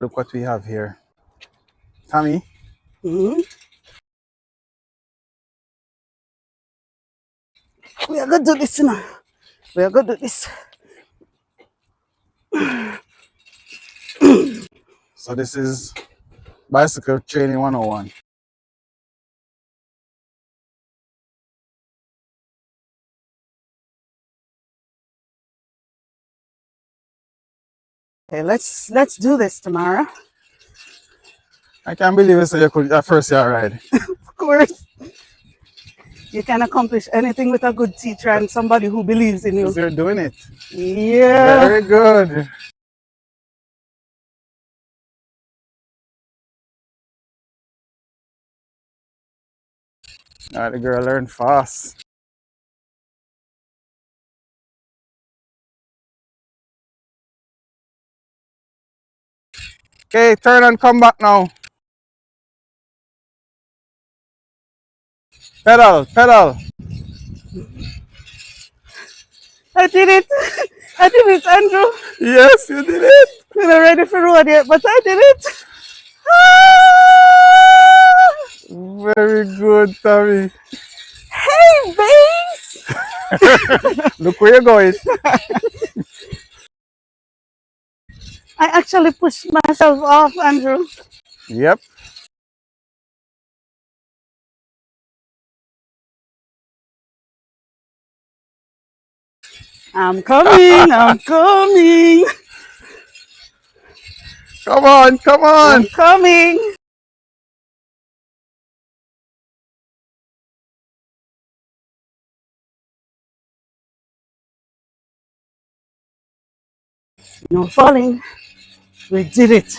Look what we have here. Tommy, We are going to do this now. We are going to do this. so this is bicycle training 101. Okay, let's do this tomorrow. I can't believe it, so you could at first year ride. Of course. You can accomplish anything with a good teacher and somebody who believes in you. Because you're doing it. Yeah. Very good. The girl learned fast. Okay, turn and come back now. Pedal, pedal. I did it. I did it, Andrew. Yes, you did it. We're not ready for road yet, but I did it. Very good, Tommy. Hey, babes. Look where you're going. I actually pushed myself off, Andrew. Yep. I'm coming. I'm coming. Come on, come on. I'm coming. No falling. We did it.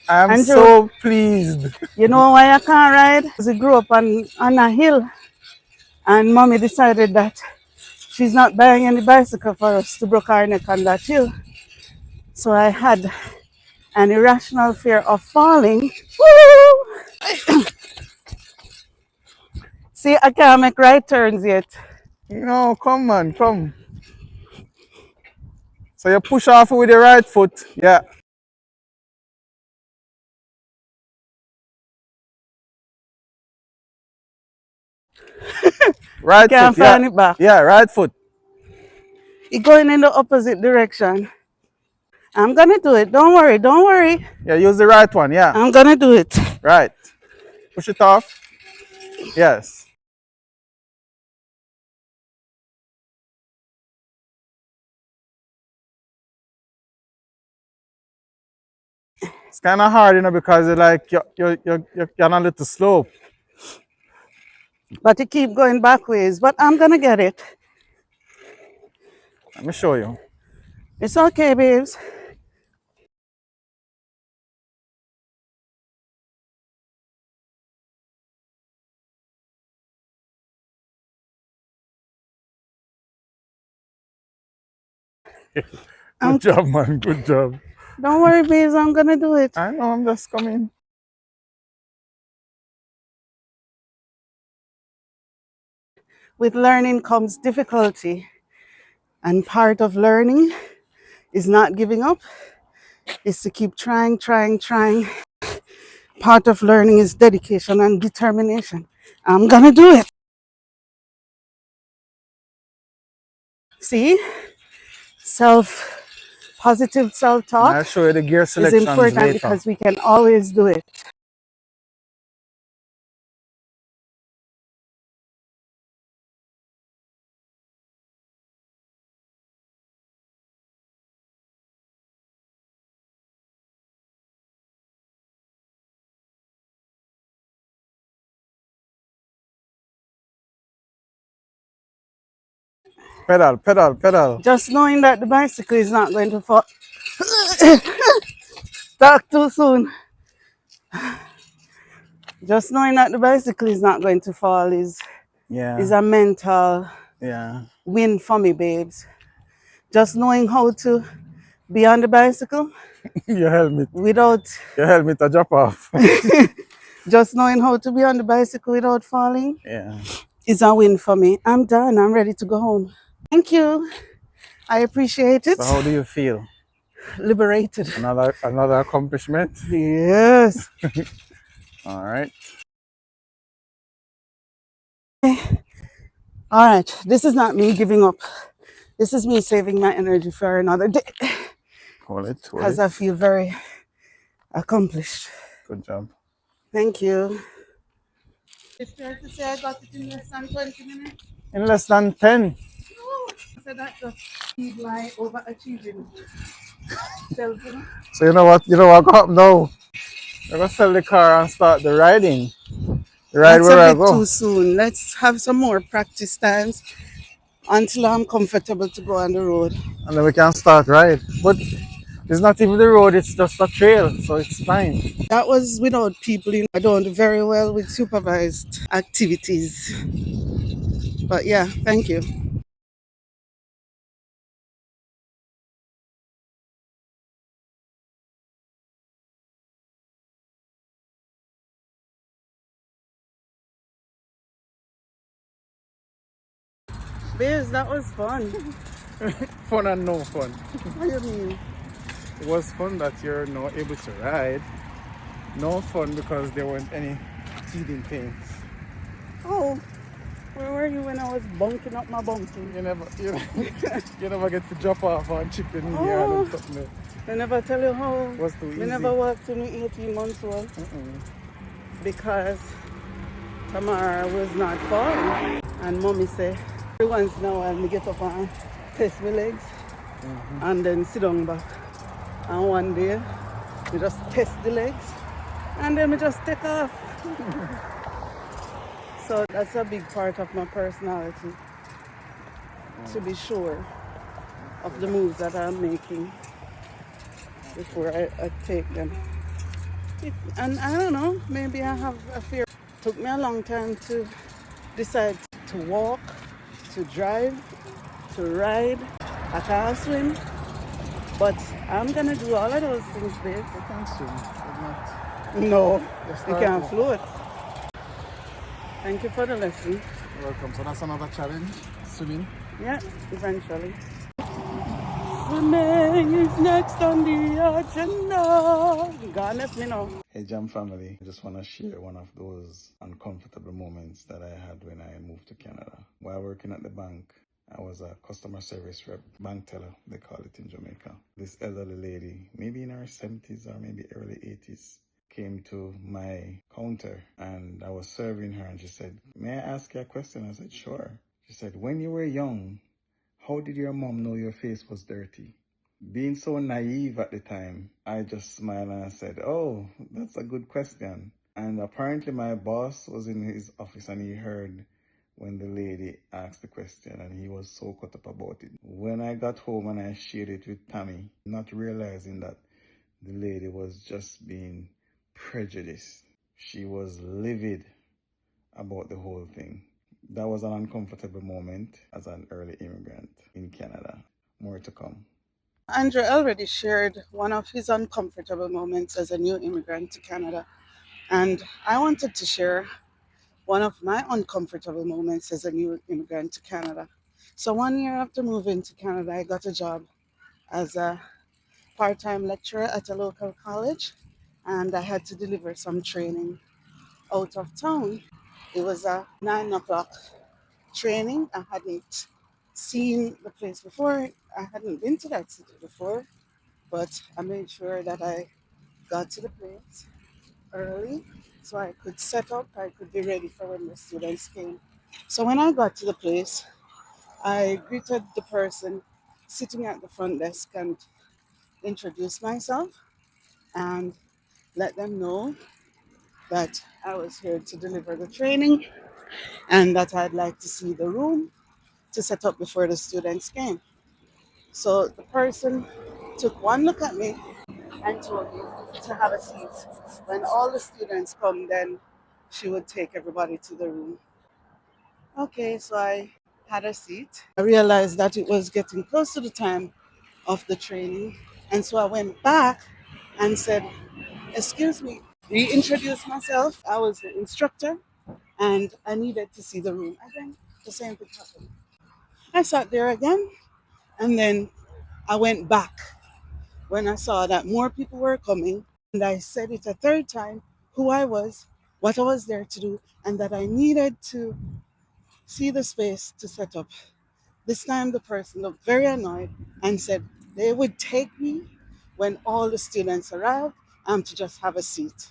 I'm Andrew, so pleased. You know why I can't ride? Because we grew up on a hill, and mommy decided that she's not buying any bicycle for us to break our neck on that hill. So I had an irrational fear of falling. Woo! See, I can't make right turns yet. No, come on, come. So you push off with your right foot. Yeah. Right Can't foot, yeah. find it back. Yeah, right foot. It's going in the opposite direction. I'm gonna do it. Don't worry, don't worry. Yeah, use the right one, yeah. I'm gonna do it. Right. Push it off. Yes. It's kind of hard, because you're like you're on a little slope. But you keep going backwards. But I'm gonna get it. Let me show you. It's okay, babes. Good job, man. Good job. Don't worry, babes. I'm gonna do it. I know, I'm just coming. With learning comes difficulty. And part of learning is not giving up, is to keep trying, trying, trying. Part of learning is dedication and determination. I'm gonna do it. See? Positive self-talk I'll show you the gear is selections important later. because we can always do it. Pedal, pedal, pedal. Just knowing that the bicycle is not going to fall. Talk too soon. Just knowing that the bicycle is not going to fall is a mental win for me, babes. Just knowing how to be on the bicycle Your helmet. without Your helmet a drop off. just knowing how to be on the bicycle without falling Yeah. is a win for me. I'm done. I'm ready to go home. Thank you. I appreciate it. So how do you feel? liberated. Another accomplishment. Yes. All right. All right. This is not me giving up. This is me saving my energy for another day Hold it. Hold because it. I feel very accomplished. Good job. Thank you. It's fair to say I got it in less than 20 minutes. In less than 10. So that just feed my overachieving self, you know? So you know what? You know what got up now? We're gonna sell the car and start the riding. Ride That's a where I bit go. too soon. Let's have some more practice times until I'm comfortable to go on the road. And then we can start ride. But it's not even the road, it's just a trail, so it's fine. That was without people, I don't do very well with supervised activities. But yeah, thank you. Biz, that was fun. Fun and no fun. What do you mean? It was fun that you're now able to ride. No fun because there weren't any teething pains. Oh, where were you when I was bunking up my bunking? You never get to drop off and chip in here and Oh, something. I never tell you how. It was too We easy. never walked to me 18 months old because Tamara was not falling. And mommy say, every once in a while, me get up and test my legs and then sit down back. And one day, we just test the legs and then we just take off. So that's a big part of my personality, to be sure of the moves that I'm making before I take them. And I don't know, maybe I have a fear. It took me a long time to decide to walk, to drive, to ride. I can't swim, but I'm gonna do all of those things, babe. You can swim, but not. No, Just you start can't off. float. Thank you for the lesson. Welcome. So that's another challenge. Swimming. Yeah, eventually. Swimming is next on the agenda. God let me know. Hey Jam family, I just want to share one of those uncomfortable moments that I had when I moved to Canada. While working at the bank, I was a customer service rep, bank teller, they call it in Jamaica. This elderly lady, maybe in her 70s or maybe early 80s, came to my counter and I was serving her and she said, "May I ask you a question?" I said, "Sure." She said, "When you were young, how did your mom know your face was dirty?" Being so naive at the time, I just smiled and I said, "Oh, that's a good question." And apparently my boss was in his office and he heard when the lady asked the question and he was so caught up about it. When I got home and I shared it with Tammy, not realizing that the lady was just being prejudiced. She was livid about the whole thing. That was an uncomfortable moment as an early immigrant in Canada. More to come. Andrew already shared one of his uncomfortable moments as a new immigrant to Canada. And I wanted to share one of my uncomfortable moments as a new immigrant to Canada. So, 1 year after moving to Canada, I got a job as a part time lecturer at a local college, and I had to deliver some training out of town. It was a 9 o'clock training. I hadn't seen the place before, I hadn't been to that city before, but I made sure that I got to the place early so I could set up, I could be ready for when the students came. So when I got to the place, I greeted the person sitting at the front desk and introduced myself and let them know that I was here to deliver the training and that I'd like to see the room to set up before the students came. So the person took one look at me and told me to have a seat. When all the students come, then she would take everybody to the room. Okay, so I had a seat. I realized that it was getting close to the time of the training, and so I went back and said, "Excuse me," reintroduced myself. I was the instructor, and I needed to see the room. Again, the same thing happened. I sat there again, and then I went back when I saw that more people were coming, and I said it a third time who I was, what I was there to do, and that I needed to see the space to set up. This time the person looked very annoyed and said they would take me when all the students arrived to just have a seat.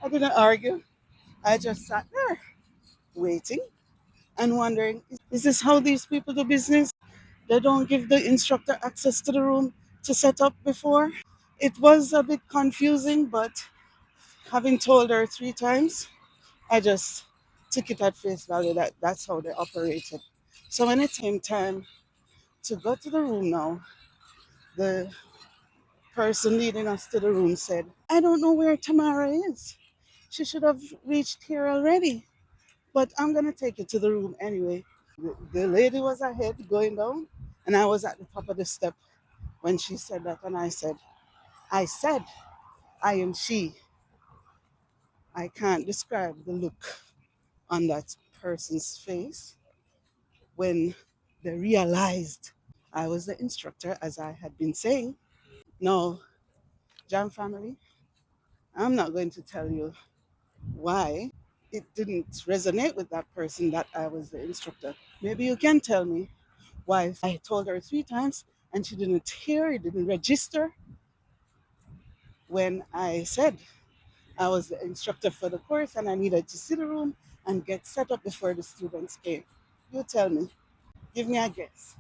I didn't argue. I just sat there waiting and wondering, is this how these people do business? They don't give the instructor access to the room to set up before. It was a bit confusing, but having told her three times, I just took it at face value that that's how they operated. So when it came time to go to the room now, the person leading us to the room said, I don't know where Tamara is. She should have reached here already, but I'm going to take you to the room anyway. The lady was ahead going down, and I was at the top of the step when she said that. And I said, I am she. I can't describe the look on that person's face when they realized I was the instructor, as I had been saying. No, Jam family, I'm not going to tell you why it didn't resonate with that person that I was the instructor. Maybe you can tell me why I told her three times and she didn't hear, it didn't register when I said I was the instructor for the course and I needed to see the room and get set up before the students came. You tell me, give me a guess.